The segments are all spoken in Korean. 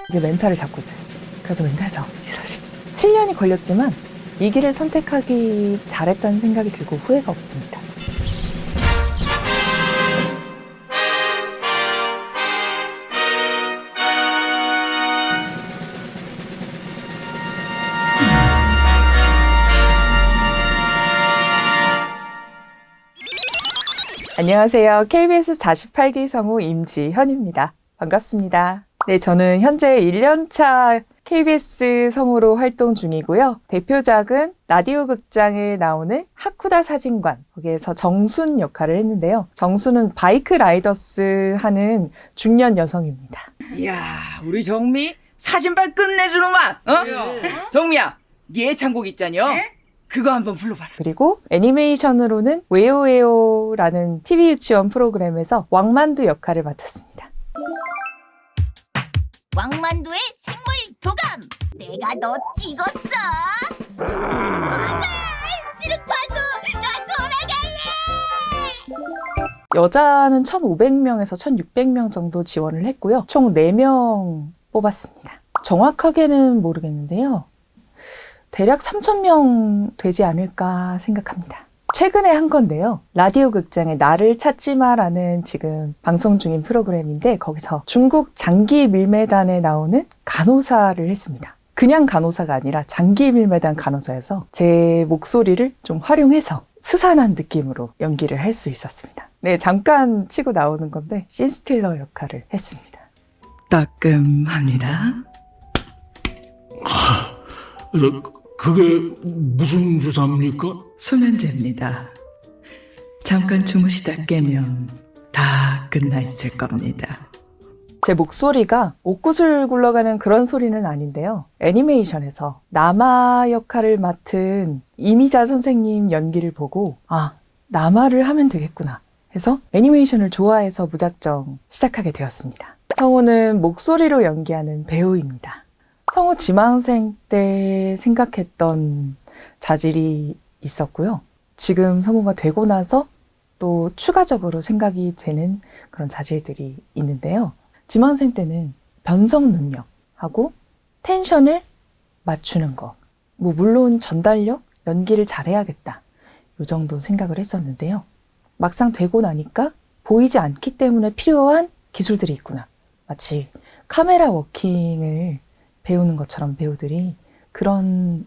이제 멘탈을 잡고 있어야지. 그래서 멘탈 싸움이지 사실. 7년이 걸렸지만 이 길을 선택하기 잘했다는 생각이 들고 후회가 없습니다. 안녕하세요. KBS 48기 성우 임지현입니다. 반갑습니다. 네, 저는 현재 1년차 KBS 성우로 활동 중이고요. 대표작은 라디오 극장에 나오는 하쿠다 사진관, 거기에서 정순 역할을 했는데요. 정순은 바이크 라이더스 하는 중년 여성입니다. 이야, 우리 정미 사진발 끝내주는만. 정미야, 네 애창곡 있잖여. 그거 한번 불러봐라. 그리고 애니메이션으로는 웨요웨요라는 TV 유치원 프로그램에서 왕만두 역할을 맡았습니다. 왕만두의 생물 도감! 내가 너 찍었어! 아가! 시르파도! 나 돌아갈래! 여자는 1,500명에서 1,600명 정도 지원을 했고요. 총 4명 뽑았습니다. 정확하게는 모르겠는데요. 대략 3,000명 되지 않을까 생각합니다. 최근에 한 건데요. 라디오 극장의 나를 찾지 마라는 지금 방송 중인 프로그램인데 거기서 중국 장기 밀매단에 나오는 간호사를 했습니다. 그냥 간호사가 아니라 장기 밀매단 간호사여서 제 목소리를 좀 활용해서 스산한 느낌으로 연기를 할 수 있었습니다. 네, 잠깐 치고 나오는 건데 씬스틸러 역할을 했습니다. 따끔합니다. 그게 무슨 주사입니까? 수면제입니다. 잠깐 주무시다 깨면 다 끝나 있을 겁니다. 제 목소리가 옥구슬 굴러가는 그런 소리는 아닌데요. 애니메이션에서 나마 역할을 맡은 이미자 선생님 연기를 보고 아, 나마를 하면 되겠구나 해서 애니메이션을 좋아해서 무작정 시작하게 되었습니다. 성우는 목소리로 연기하는 배우입니다. 성우 지망생 때 생각했던 자질이 있었고요. 지금 성우가 되고 나서 또 추가적으로 생각이 되는 그런 자질들이 있는데요. 지망생 때는 변성 능력하고 텐션을 맞추는 거, 뭐 물론 전달력, 연기를 잘해야겠다 이 정도 생각을 했었는데요. 막상 되고 나니까 보이지 않기 때문에 필요한 기술들이 있구나. 마치 카메라 워킹을 배우는 것처럼 배우들이 그런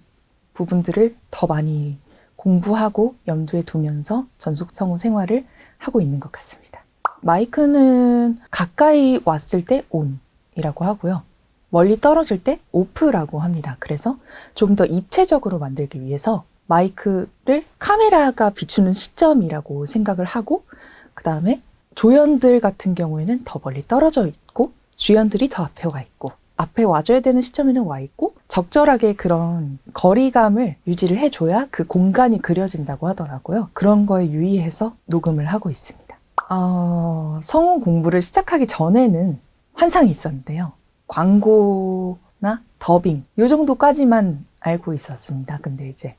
부분들을 더 많이 공부하고 염두에 두면서 전속 성우 생활을 하고 있는 것 같습니다. 마이크는 가까이 왔을 때 ON이라고 하고요. 멀리 떨어질 때 OFF라고 합니다. 그래서 좀 더 입체적으로 만들기 위해서 마이크를 카메라가 비추는 시점이라고 생각을 하고 그 다음에 조연들 같은 경우에는 더 멀리 떨어져 있고 주연들이 더 앞에 와 있고 앞에 와줘야 되는 시점에는 와 있고 적절하게 그런 거리감을 유지를 해줘야 그 공간이 그려진다고 하더라고요. 그런 거에 유의해서 녹음을 하고 있습니다. 성우 공부를 시작하기 전에는 환상이 있었는데요. 광고나 더빙 이 정도까지만 알고 있었습니다. 근데 이제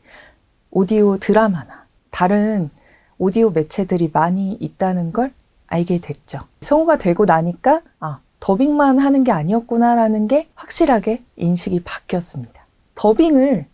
오디오 드라마나 다른 오디오 매체들이 많이 있다는 걸 알게 됐죠. 성우가 되고 나니까 더빙만 하는 게 아니었구나라는 게 확실하게 인식이 바뀌었습니다. 더빙을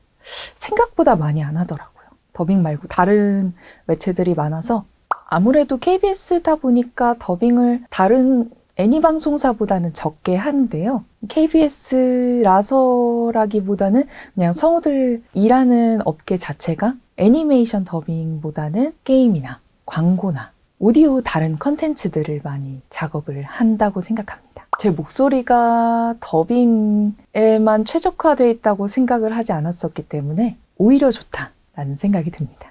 생각보다 많이 안 하더라고요. 더빙 말고 다른 매체들이 많아서 아무래도 KBS다 보니까 더빙을 다른 애니방송사보다는 적게 하는데요. KBS라서라기보다는 그냥 성우들 일하는 업계 자체가 애니메이션 더빙보다는 게임이나 광고나 오디오 다른 컨텐츠들을 많이 작업을 한다고 생각합니다. 제 목소리가 더빙에만 최적화되어 있다고 생각을 하지 않았었기 때문에 오히려 좋다라는 생각이 듭니다.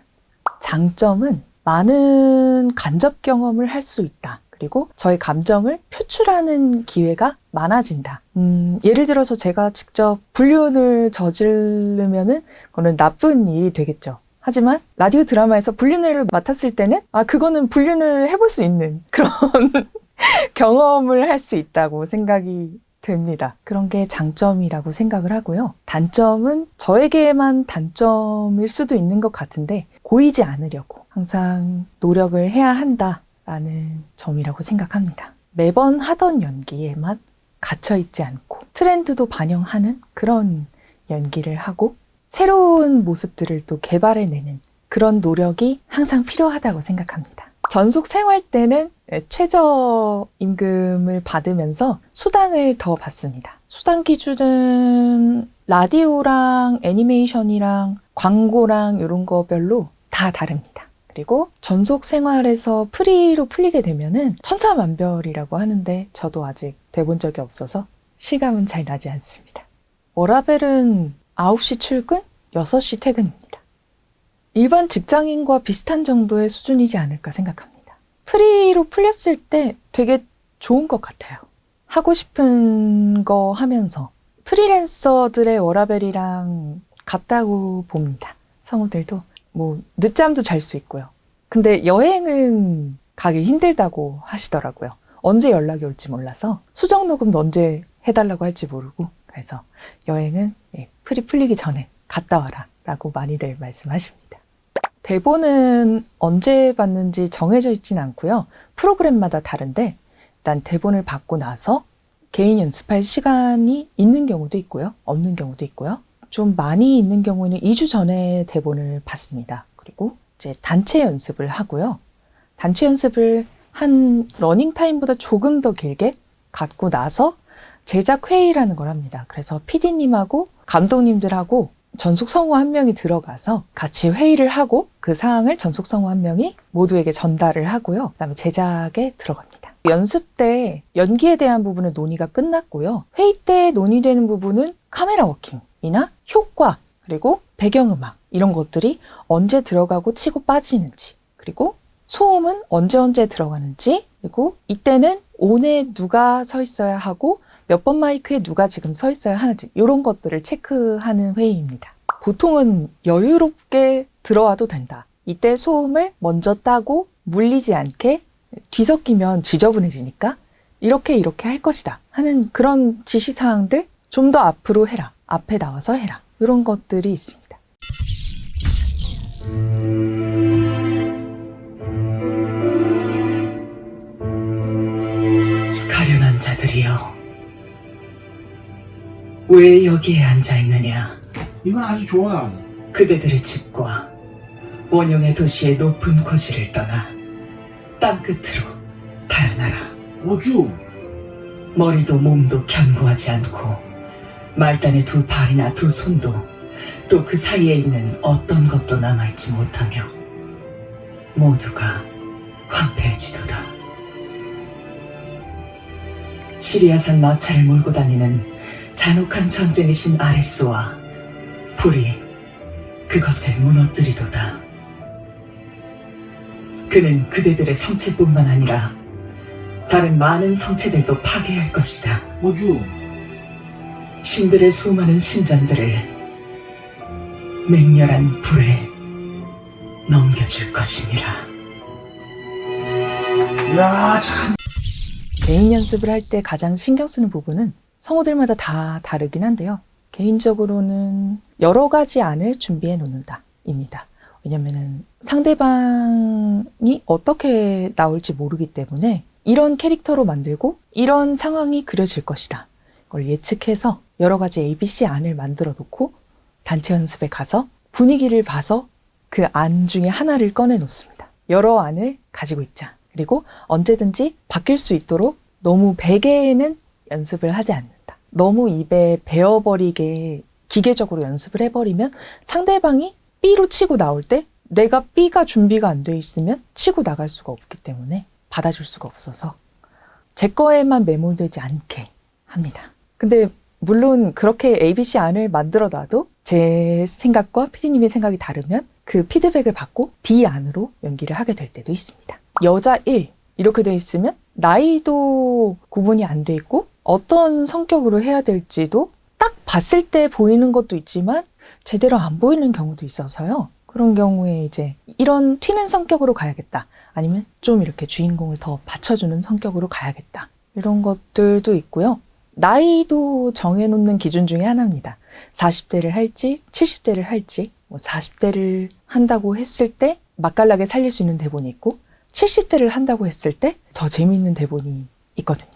장점은 많은 간접 경험을 할 수 있다. 그리고 저의 감정을 표출하는 기회가 많아진다. 예를 들어서 제가 직접 불륜을 저지르면은 그거는 나쁜 일이 되겠죠. 하지만 라디오 드라마에서 불륜을 맡았을 때는 그거는 불륜을 해볼 수 있는 그런 경험을 할 수 있다고 생각이 됩니다. 그런 게 장점이라고 생각을 하고요. 단점은 저에게만 단점일 수도 있는 것 같은데 고이지 않으려고 항상 노력을 해야 한다라는 점이라고 생각합니다. 매번 하던 연기에만 갇혀있지 않고 트렌드도 반영하는 그런 연기를 하고 새로운 모습들을 또 개발해내는 그런 노력이 항상 필요하다고 생각합니다. 전속 생활 때는 최저임금을 받으면서 수당을 더 받습니다. 수당 기준은 라디오랑 애니메이션이랑 광고랑 이런 거별로 다 다릅니다. 그리고 전속 생활에서 프리로 풀리게 되면은 천차만별이라고 하는데 저도 아직 돼본 적이 없어서 실감은 잘 나지 않습니다. 워라벨은 9시 출근, 6시 퇴근입니다. 일반 직장인과 비슷한 정도의 수준이지 않을까 생각합니다. 프리로 풀렸을 때 되게 좋은 것 같아요. 하고 싶은 거 하면서 프리랜서들의 워라벨이랑 같다고 봅니다. 성우들도 뭐 늦잠도 잘 수 있고요. 근데 여행은 가기 힘들다고 하시더라고요. 언제 연락이 올지 몰라서 수정 녹음도 언제 해달라고 할지 모르고 그래서 여행은 프리 풀리기 전에 갔다 와라 라고 많이들 말씀하십니다. 대본은 언제 받는지 정해져 있진 않고요. 프로그램마다 다른데 일단 대본을 받고 나서 개인 연습할 시간이 있는 경우도 있고요. 없는 경우도 있고요. 좀 많이 있는 경우에는 2주 전에 대본을 받습니다. 그리고 이제 단체 연습을 하고요. 단체 연습을 한 러닝타임보다 조금 더 길게 갖고 나서 제작 회의라는 걸 합니다. 그래서 PD님하고 감독님들하고 전속 성우 한 명이 들어가서 같이 회의를 하고 그 사항을 전속 성우 한 명이 모두에게 전달을 하고요. 그다음에 제작에 들어갑니다. 연습 때 연기에 대한 부분은 논의가 끝났고요. 회의 때 논의되는 부분은 카메라 워킹이나 효과 그리고 배경음악 이런 것들이 언제 들어가고 치고 빠지는지 그리고 소음은 언제 들어가는지 그리고 이때는 온에 누가 서 있어야 하고 몇 번 마이크에 누가 지금 서 있어야 하는지 이런 것들을 체크하는 회의입니다. 보통은 여유롭게 들어와도 된다. 이때 소음을 먼저 따고 물리지 않게 뒤섞이면 지저분해지니까 이렇게 할 것이다 하는 그런 지시사항들 좀 더 앞으로 해라. 앞에 나와서 해라. 이런 것들이 있습니다. 가련한 자들이여, 왜 여기에 앉아있느냐? 이건 아주 좋아. 그대들의 집과 원형의 도시의 높은 고지를 떠나 땅끝으로 달아나라. 어쭈? 머리도 몸도 견고하지 않고 말단의 두 발이나 두 손도 또 그 사이에 있는 어떤 것도 남아있지 못하며 모두가 황폐해지도다. 시리아산 마차를 몰고 다니는 잔혹한 전쟁의 신 아레스와 불이 그것을 무너뜨리도다. 그는 그대들의 성체뿐만 아니라 다른 많은 성체들도 파괴할 것이다. 어쭈? 신들의 수많은 신전들을 맹렬한 불에 넘겨줄 것이니라. 야, 참. 개인 연습을 할 때 가장 신경 쓰는 부분은 성우들마다 다 다르긴 한데요. 개인적으로는 여러 가지 안을 준비해 놓는다 입니다. 왜냐면은 상대방이 어떻게 나올지 모르기 때문에 이런 캐릭터로 만들고 이런 상황이 그려질 것이다. 그걸 예측해서 여러 가지 ABC 안을 만들어 놓고 단체 연습에 가서 분위기를 봐서 그 안 중에 하나를 꺼내 놓습니다. 여러 안을 가지고 있자. 그리고 언제든지 바뀔 수 있도록 너무 베개에는 연습을 하지 않는다. 너무 입에 베어버리게 기계적으로 연습을 해버리면 상대방이 B로 치고 나올 때 내가 B가 준비가 안 돼 있으면 치고 나갈 수가 없기 때문에 받아줄 수가 없어서 제 거에만 매몰되지 않게 합니다. 근데 물론 그렇게 ABC 안을 만들어 놔도 제 생각과 PD님의 생각이 다르면 그 피드백을 받고 D 안으로 연기를 하게 될 때도 있습니다. 여자 1 이렇게 돼 있으면 나이도 구분이 안 돼 있고 어떤 성격으로 해야 될지도 딱 봤을 때 보이는 것도 있지만 제대로 안 보이는 경우도 있어서요. 그런 경우에 이제 이런 튀는 성격으로 가야겠다. 아니면 좀 이렇게 주인공을 더 받쳐주는 성격으로 가야겠다. 이런 것들도 있고요. 나이도 정해놓는 기준 중에 하나입니다. 40대를 할지 70대를 할지 40대를 한다고 했을 때 맛깔나게 살릴 수 있는 대본이 있고 70대를 한다고 했을 때 더 재미있는 대본이 있거든요.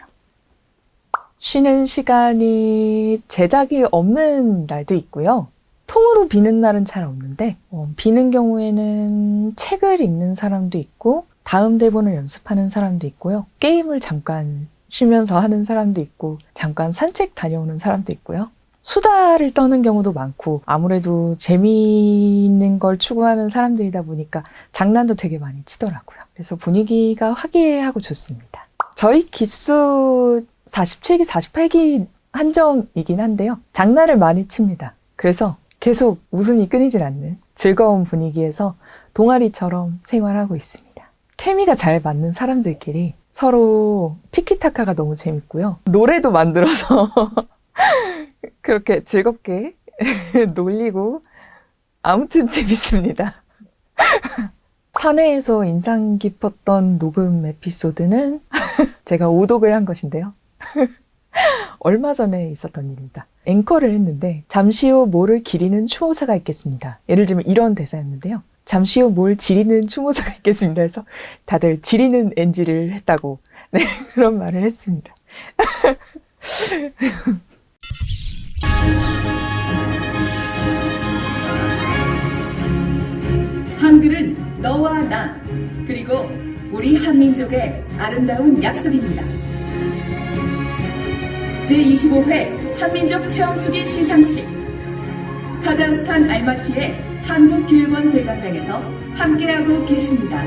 쉬는 시간이 제작이 없는 날도 있고요. 통으로 비는 날은 잘 없는데 비는 경우에는 책을 읽는 사람도 있고 다음 대본을 연습하는 사람도 있고요. 게임을 잠깐 쉬면서 하는 사람도 있고 잠깐 산책 다녀오는 사람도 있고요. 수다를 떠는 경우도 많고 아무래도 재미있는 걸 추구하는 사람들이다 보니까 장난도 되게 많이 치더라고요. 그래서 분위기가 화기애애하고 좋습니다. 저희 기수 47기, 48기 한정이긴 한데요. 장난을 많이 칩니다. 그래서 계속 웃음이 끊이질 않는 즐거운 분위기에서 동아리처럼 생활하고 있습니다. 케미가 잘 맞는 사람들끼리 서로 티키타카가 너무 재밌고요. 노래도 만들어서 그렇게 즐겁게 놀리고 아무튼 재밌습니다. 사내에서 인상 깊었던 녹음 에피소드는 제가 오독을 한 것인데요. 얼마 전에 있었던 일입니다. 앵커를 했는데 잠시 후 뭐를 기리는 추모사가 있겠습니다. 예를 들면 이런 대사였는데요. 잠시 후 뭘 지리는 추모사가 있겠습니다 해서 다들 지리는 NG를 했다고 그런 말을 했습니다. 한글은 너와 나 그리고 우리 한민족의 아름다운 약속입니다. 제25회 한민족 체험수기 시상식 카자흐스탄 알마티의 한국교육원 대강당에서 함께하고 계십니다.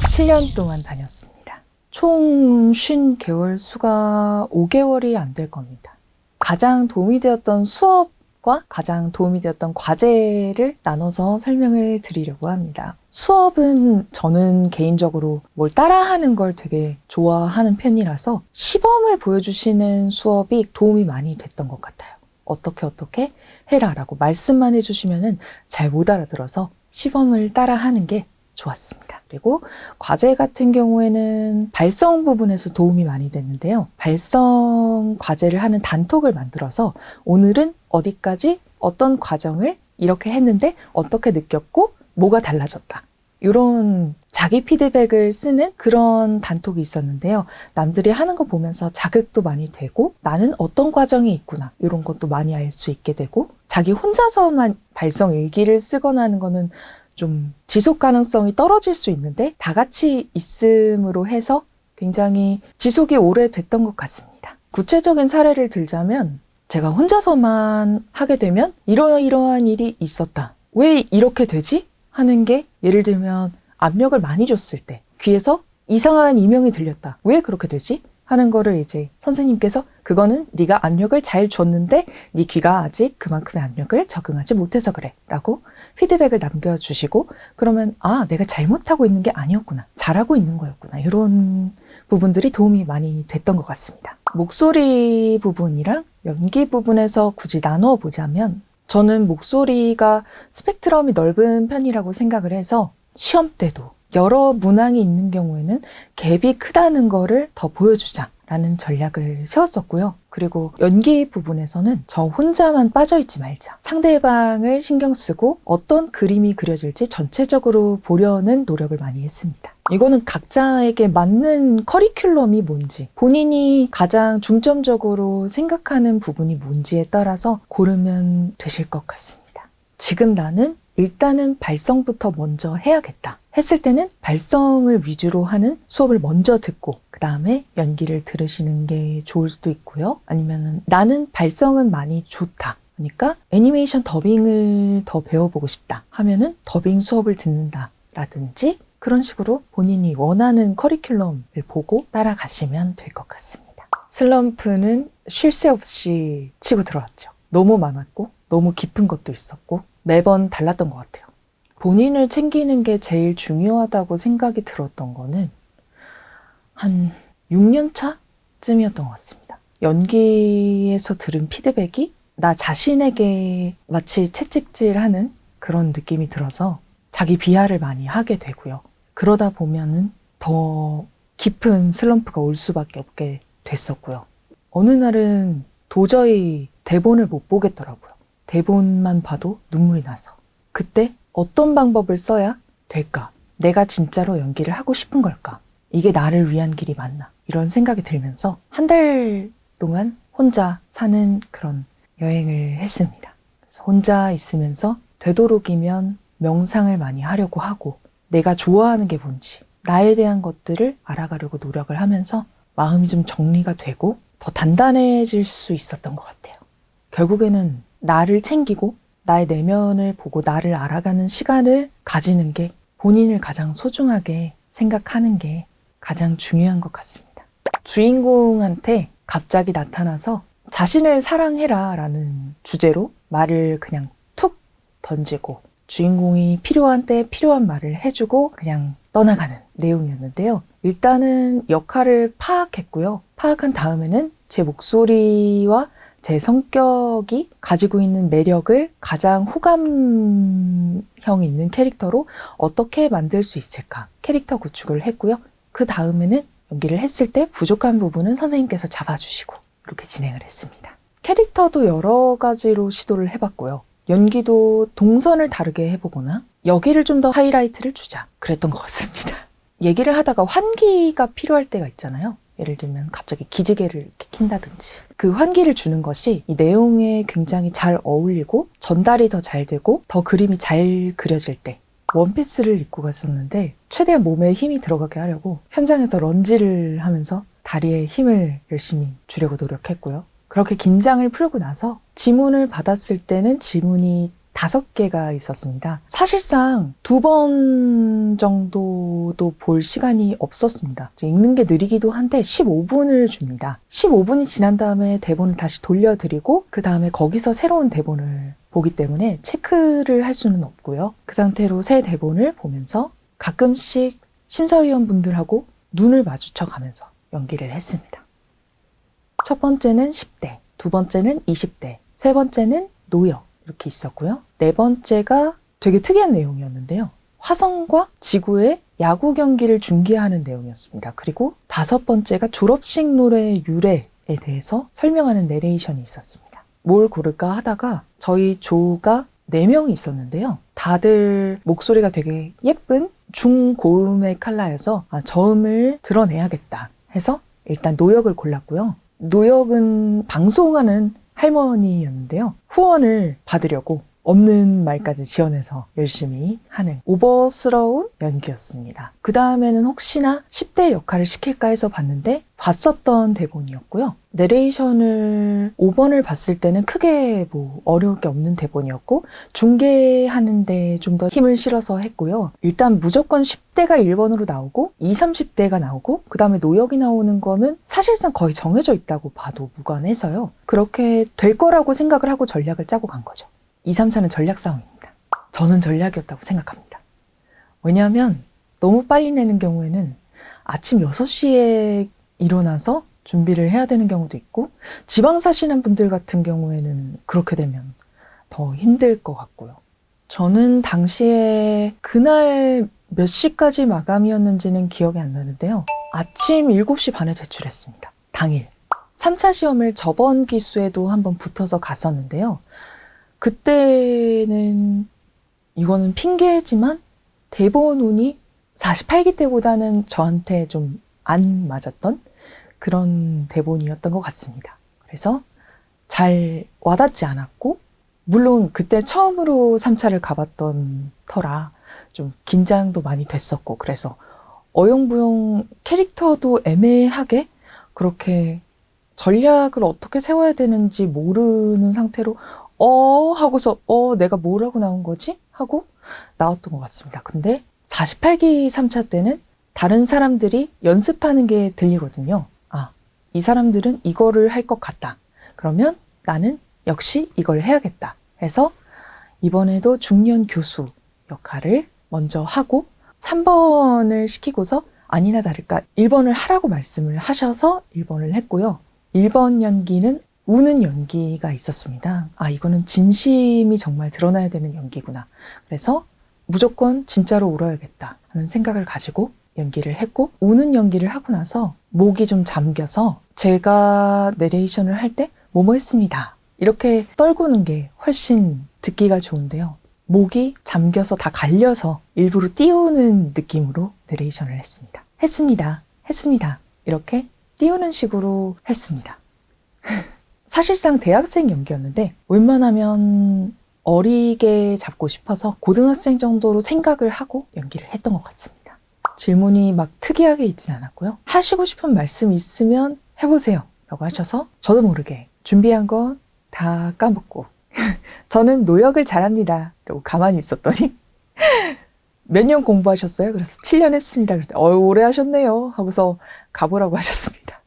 7년 동안 다녔습니다. 총 50개월 수가 5개월이 안 될 겁니다. 가장 도움이 되었던 수업과 가장 도움이 되었던 과제를 나눠서 설명을 드리려고 합니다. 수업은 저는 개인적으로 뭘 따라하는 걸 되게 좋아하는 편이라서 시범을 보여주시는 수업이 도움이 많이 됐던 것 같아요. 어떻게 해라라고 말씀만 해주시면은 잘 못 알아들어서 시범을 따라하는 게 좋았습니다. 그리고 과제 같은 경우에는 발성 부분에서 도움이 많이 됐는데요. 발성 과제를 하는 단톡을 만들어서 오늘은 어디까지 어떤 과정을 이렇게 했는데 어떻게 느꼈고 뭐가 달라졌다. 이런 자기 피드백을 쓰는 그런 단톡이 있었는데요. 남들이 하는 거 보면서 자극도 많이 되고 나는 어떤 과정이 있구나 이런 것도 많이 알 수 있게 되고 자기 혼자서만 발성 일기를 쓰거나 하는 거는 좀 지속 가능성이 떨어질 수 있는데 다 같이 있음으로 해서 굉장히 지속이 오래됐던 것 같습니다. 구체적인 사례를 들자면 제가 혼자서만 하게 되면 이러이러한 일이 있었다. 왜 이렇게 되지? 하는 게 예를 들면 압력을 많이 줬을 때 귀에서 이상한 이명이 들렸다. 왜 그렇게 되지? 하는 거를 이제 선생님께서 그거는 네가 압력을 잘 줬는데 네 귀가 아직 그만큼의 압력을 적응하지 못해서 그래 라고 피드백을 남겨주시고 그러면 아 내가 잘못하고 있는 게 아니었구나. 잘하고 있는 거였구나. 이런 부분들이 도움이 많이 됐던 것 같습니다. 목소리 부분이랑 연기 부분에서 굳이 나눠 보자면 저는 목소리가 스펙트럼이 넓은 편이라고 생각을 해서 시험 때도 여러 문항이 있는 경우에는 갭이 크다는 거를 더 보여주자라는 전략을 세웠었고요. 그리고 연기 부분에서는 저 혼자만 빠져있지 말자. 상대방을 신경 쓰고 어떤 그림이 그려질지 전체적으로 보려는 노력을 많이 했습니다. 이거는 각자에게 맞는 커리큘럼이 뭔지 본인이 가장 중점적으로 생각하는 부분이 뭔지에 따라서 고르면 되실 것 같습니다. 지금 나는 일단은 발성부터 먼저 해야겠다 했을 때는 발성을 위주로 하는 수업을 먼저 듣고 그 다음에 연기를 들으시는 게 좋을 수도 있고요. 아니면은 나는 발성은 많이 좋다. 그러니까 애니메이션 더빙을 더 배워보고 싶다 하면은 더빙 수업을 듣는다라든지 그런 식으로 본인이 원하는 커리큘럼을 보고 따라가시면 될 것 같습니다. 슬럼프는 쉴 새 없이 치고 들어왔죠. 너무 많았고 너무 깊은 것도 있었고 매번 달랐던 것 같아요. 본인을 챙기는 게 제일 중요하다고 생각이 들었던 거는 한 6년 차쯤이었던 것 같습니다. 연기에서 들은 피드백이 나 자신에게 마치 채찍질하는 그런 느낌이 들어서 자기 비하를 많이 하게 되고요. 그러다 보면은 더 깊은 슬럼프가 올 수밖에 없게 됐었고요. 어느 날은 도저히 대본을 못 보겠더라고요. 대본만 봐도 눈물이 나서. 그때 어떤 방법을 써야 될까? 내가 진짜로 연기를 하고 싶은 걸까? 이게 나를 위한 길이 맞나? 이런 생각이 들면서 한 달 동안 혼자 사는 그런 여행을 했습니다. 그래서 혼자 있으면서 되도록이면 명상을 많이 하려고 하고 내가 좋아하는 게 뭔지 나에 대한 것들을 알아가려고 노력을 하면서 마음이 좀 정리가 되고 더 단단해질 수 있었던 것 같아요. 결국에는 나를 챙기고 나의 내면을 보고 나를 알아가는 시간을 가지는 게 본인을 가장 소중하게 생각하는 게 가장 중요한 것 같습니다. 주인공한테 갑자기 나타나서 자신을 사랑해라 라는 주제로 말을 그냥 툭 던지고 주인공이 필요한 때 필요한 말을 해주고 그냥 떠나가는 내용이었는데요. 일단은 역할을 파악했고요. 파악한 다음에는 제 목소리와 제 성격이 가지고 있는 매력을 가장 호감형 있는 캐릭터로 어떻게 만들 수 있을까 캐릭터 구축을 했고요. 그 다음에는 연기를 했을 때 부족한 부분은 선생님께서 잡아주시고 이렇게 진행을 했습니다. 캐릭터도 여러 가지로 시도를 해봤고요. 연기도 동선을 다르게 해보거나 여기를 좀 더 하이라이트를 주자 그랬던 것 같습니다. 얘기를 하다가 환기가 필요할 때가 있잖아요. 예를 들면 갑자기 기지개를 이렇게 킨다든지 그 환기를 주는 것이 이 내용에 굉장히 잘 어울리고 전달이 더 잘 되고 더 그림이 잘 그려질 때 원피스를 입고 갔었는데 최대한 몸에 힘이 들어가게 하려고 현장에서 런지를 하면서 다리에 힘을 열심히 주려고 노력했고요. 그렇게 긴장을 풀고 나서 지문을 받았을 때는 지문이 5개가 있었습니다. 사실상 2번 정도도 볼 시간이 없었습니다. 읽는 게 느리기도 한데 15분을 줍니다. 15분이 지난 다음에 대본을 다시 돌려드리고 그 다음에 거기서 새로운 대본을 보기 때문에 체크를 할 수는 없고요. 그 상태로 새 대본을 보면서 가끔씩 심사위원분들하고 눈을 마주쳐 가면서 연기를 했습니다. 첫 번째는 10대, 두 번째는 20대, 세 번째는 노역 이렇게 있었고요. 네 번째가 되게 특이한 내용이었는데요. 화성과 지구의 야구 경기를 중계하는 내용이었습니다. 그리고 5번째가 졸업식 노래의 유래에 대해서 설명하는 내레이션이 있었습니다. 뭘 고를까 하다가 저희 조가 4명이 있었는데요. 다들 목소리가 되게 예쁜 중고음의 컬러여서 저음을 드러내야겠다 해서 일단 노역을 골랐고요. 노역은 방송하는 할머니였는데요. 후원을 받으려고 없는 말까지 지어내서 열심히 하는 오버스러운 연기였습니다. 그 다음에는 혹시나 10대 역할을 시킬까 해서 봤는데 봤었던 대본이었고요. 내레이션을 5번을 봤을 때는 크게 어려울 게 없는 대본이었고 중계하는데 좀 더 힘을 실어서 했고요. 일단 무조건 10대가 1번으로 나오고 20, 30대가 나오고 그 다음에 노역이 나오는 거는 사실상 거의 정해져 있다고 봐도 무관해서요. 그렇게 될 거라고 생각을 하고 전략을 짜고 간 거죠. 2, 3차는 전략 싸움입니다. 저는 전략이었다고 생각합니다. 왜냐하면 너무 빨리 내는 경우에는 아침 6시에 일어나서 준비를 해야 되는 경우도 있고 지방 사시는 분들 같은 경우에는 그렇게 되면 더 힘들 것 같고요. 저는 당시에 그날 몇 시까지 마감이었는지는 기억이 안 나는데요. 아침 7시 반에 제출했습니다. 당일. 3차 시험을 저번 기수에도 한번 붙어서 갔었는데요. 그때는 이거는 핑계지만 대본 운이 48기 때보다는 저한테 좀 안 맞았던 그런 대본이었던 것 같습니다. 그래서 잘 와닿지 않았고 물론 그때 처음으로 3차를 가봤던 터라 좀 긴장도 많이 됐었고 그래서 어영부영 캐릭터도 애매하게 그렇게 전략을 어떻게 세워야 되는지 모르는 상태로 하고서 내가 뭘 하고 나온 거지? 하고 나왔던 것 같습니다. 근데 48기 3차 때는 다른 사람들이 연습하는 게 들리거든요. 이 사람들은 이거를 할 것 같다. 그러면 나는 역시 이걸 해야겠다 해서 이번에도 중년 교수 역할을 먼저 하고 3번을 시키고서 아니나 다를까 1번을 하라고 말씀을 하셔서 1번을 했고요. 1번 연기는 우는 연기가 있었습니다. 이거는 진심이 정말 드러나야 되는 연기구나. 그래서 무조건 진짜로 울어야겠다 하는 생각을 가지고 연기를 했고 우는 연기를 하고 나서 목이 좀 잠겨서 제가 내레이션을 할 때 뭐뭐 했습니다. 이렇게 떨구는 게 훨씬 듣기가 좋은데요. 목이 잠겨서 다 갈려서 일부러 띄우는 느낌으로 내레이션을 했습니다. 했습니다. 이렇게 띄우는 식으로 했습니다. 사실상 대학생 연기였는데 웬만하면 어리게 잡고 싶어서 고등학생 정도로 생각을 하고 연기를 했던 것 같습니다. 질문이 막 특이하게 있진 않았고요. 하시고 싶은 말씀 있으면 해보세요 라고 하셔서 저도 모르게 준비한 건 다 까먹고 저는 노역을 잘합니다 라고 가만히 있었더니 몇 년 공부하셨어요? 그래서 7년 했습니다. 그랬더니 오래 하셨네요 하고서 가보라고 하셨습니다.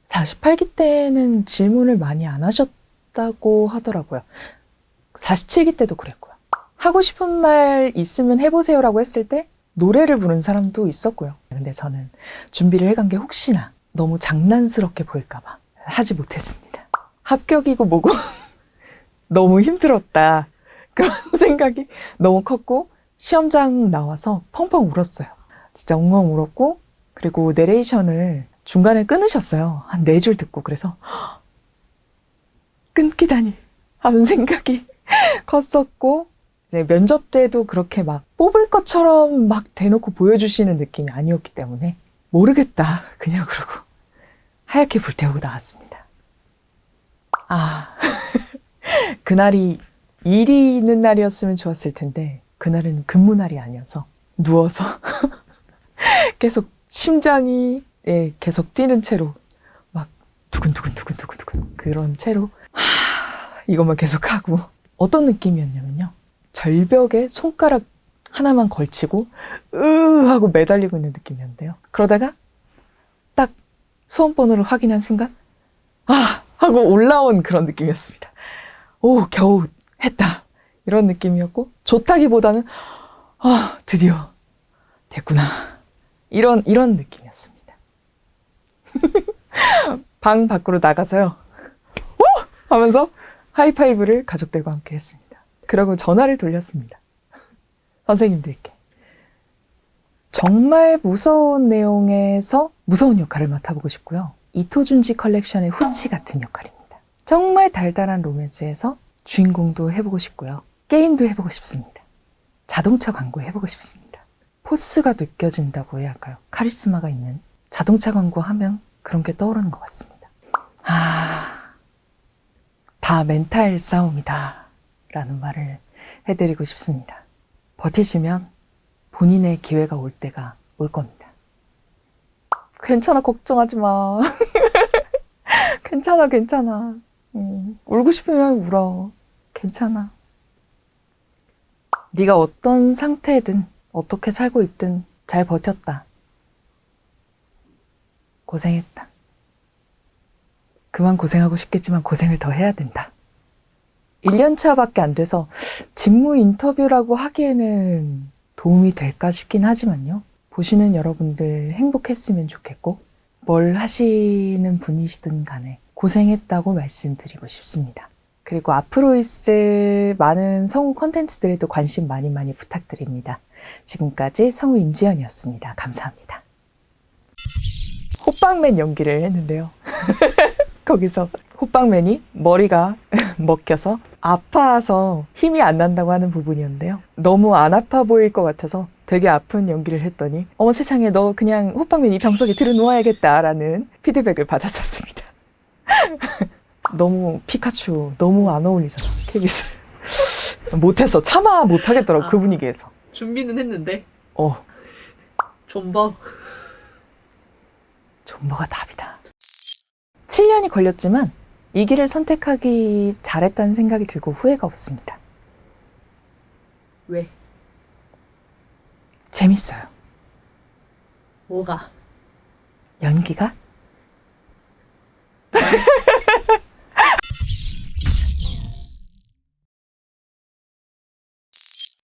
48기 때는 질문을 많이 안 하셨다고 하더라고요. 47기 때도 그랬고요. 하고 싶은 말 있으면 해보세요라고 했을 때 노래를 부른 사람도 있었고요. 근데 저는 준비를 해간 게 혹시나 너무 장난스럽게 보일까봐 하지 못했습니다. 합격이고 뭐고 너무 힘들었다. 그런 생각이 너무 컸고 시험장 나와서 펑펑 울었어요. 진짜 엉엉 울었고 그리고 내레이션을 중간에 끊으셨어요. 한 4줄 듣고 그래서 끊기다니 하는 생각이 컸었고 이제 면접 때도 그렇게 막 뽑을 것처럼 막 대놓고 보여주시는 느낌이 아니었기 때문에 모르겠다 그냥 그러고 하얗게 불태우고 나왔습니다. 그날이 일이 있는 날이었으면 좋았을 텐데 그날은 근무 날이 아니어서 누워서 계속 심장이 계속 뛰는 채로 막 두근두근 그런 채로 이것만 계속 하고 어떤 느낌이었냐면요. 절벽에 손가락 하나만 걸치고 하고 매달리고 있는 느낌이었는데요. 그러다가 딱 수험번호를 확인한 순간 하고 올라온 그런 느낌이었습니다. 오, 겨우 했다. 이런 느낌이었고 좋다기보다는 드디어 됐구나. 이런 느낌이었습니다. 방 밖으로 나가서요. 오! 하면서 하이파이브를 가족들과 함께 했습니다. 그러고 전화를 돌렸습니다. 선생님들께. 정말 무서운 내용에서 무서운 역할을 맡아보고 싶고요. 이토준지 컬렉션의 후치 같은 역할입니다. 정말 달달한 로맨스에서 주인공도 해보고 싶고요. 게임도 해보고 싶습니다. 자동차 광고 해보고 싶습니다. 포스가 느껴진다고 해야 할까요? 카리스마가 있는 자동차 광고 하면 그런 게 떠오르는 것 같습니다. 다 멘탈 싸움이다 라는 말을 해드리고 싶습니다. 버티시면 본인의 기회가 올 때가 올 겁니다. 괜찮아, 걱정하지 마. 괜찮아. 울고 싶으면 울어. 괜찮아. 네가 어떤 상태든 어떻게 살고 있든 잘 버텼다. 고생했다. 그만 고생하고 싶겠지만 고생을 더 해야 된다. 1년 차밖에 안 돼서 직무 인터뷰라고 하기에는 도움이 될까 싶긴 하지만요. 보시는 여러분들 행복했으면 좋겠고 뭘 하시는 분이시든 간에 고생했다고 말씀드리고 싶습니다. 그리고 앞으로 있을 많은 성우 콘텐츠들에도 관심 많이 부탁드립니다. 지금까지 성우 임지연이었습니다. 감사합니다. 호빵맨 연기를 했는데요. 거기서 호빵맨이 머리가 먹혀서 아파서 힘이 안 난다고 하는 부분이었는데요. 너무 안 아파 보일 것 같아서 되게 아픈 연기를 했더니 어머 세상에 너 그냥 호빵맨 이 병석에 들어누워야겠다라는 피드백을 받았었습니다. 너무 피카츄 너무 안 어울리잖아. KBS. 못해서 차마 못하겠더라고. 그 분위기에서. 준비는 했는데 존버 존버가 답이다. 7년이 걸렸지만 이 길을 선택하기 잘했다는 생각이 들고 후회가 없습니다. 왜? 재밌어요. 뭐가? 연기가?